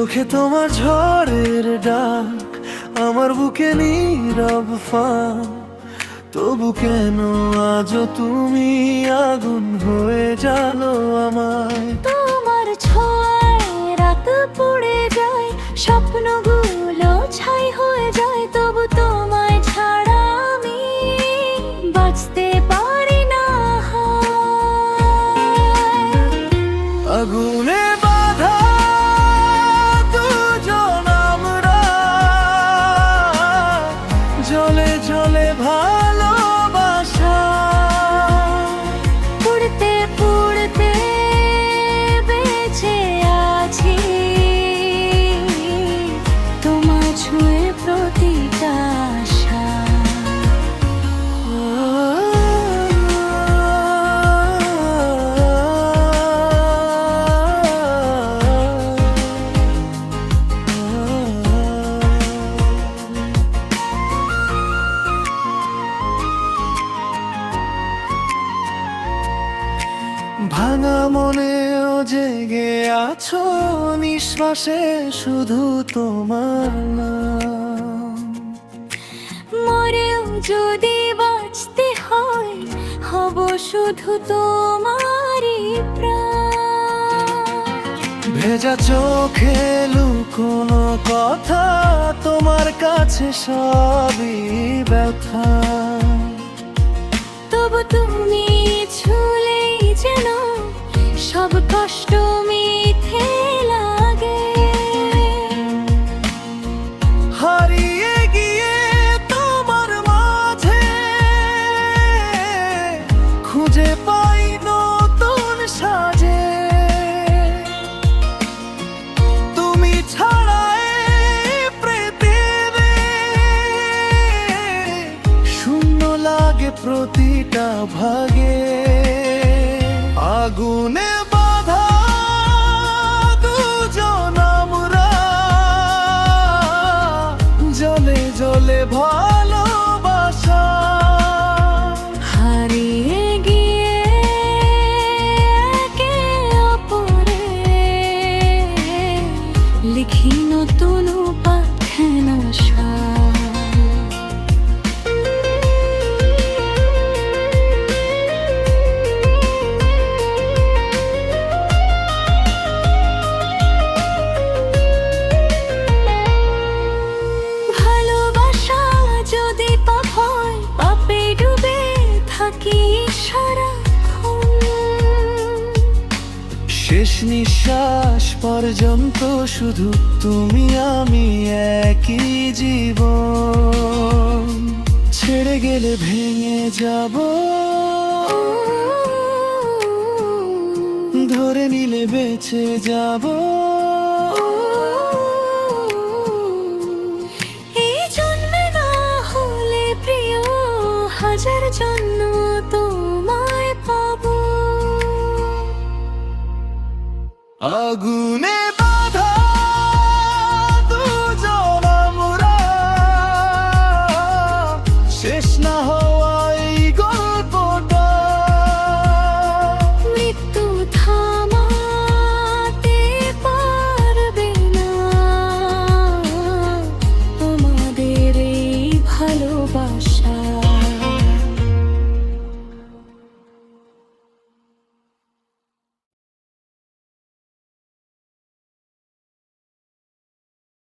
চোখে তোমার ঝড়ের ডাক, আমার বুকে নীরব ফাঁক। তবু কেন আজও তুমি আগুন হয়ে জ্বালো আমায়। তোমার ছোঁয়ায় রাত পুড়ে যায়, স্বপ্নগুলো ছাই হয়ে যায়, তবু তোমায় ছাড়া আমি বাঁচতে পারি না। আগুনে বাঁধা দুজন আমরা, জলে জলে ভালোবাসা। পুড়তে পুড়তে বেঁচে আছি, তোমার ছুঁয়ে প্রতিটা আশা। ভাঙা মনেও জেগে আছো, নিঃশ্বাসে শুধু তোমার নাম। মরেও যদি বাঁচতে হয়, হব শুধু তোমারই প্রাণ। ভেজা চোখে লুকোনো কথা, তোমার কাছে সবই ব্যথা। তবু তুমি ছুলেই যেন সব কষ্ট মিথ্যে লাগে। হারিয়ে গিয়ে তোমার মাঝে খুঁজে পাই নতুন সাজে। তুমি ছাড়া এই পৃথিবী শূন্য লাগে প্রতিটা ভাগে। আগুনে বাঁধা দুজন আমরা, জলে জলে ভালোবাসা। হারিয়ে গিয়ে একে অপরে লিখি নতুন উপাখ্যান আশা। ভালোবাসা যদি পাপ হয়, পাপে ডুবে থাকি সারাক্ষণ। শেষ নিঃশ্বাস পর্যন্ত শুধু তুমি আমি একই জীবন। ছেড়ে গেলে ভেঙে যাব, ধরে নিলে বেঁচে যাব। এই জন্মে না হলে প্রিয়, হাজার জন্ম তোমায় পাবো। আগুনে বাঁধা দুজন আমরা, শেষ না হওয়া এই গল্পটা। মৃত্যু থামাতে পারবে না আমাদের এই ভালোবাসা।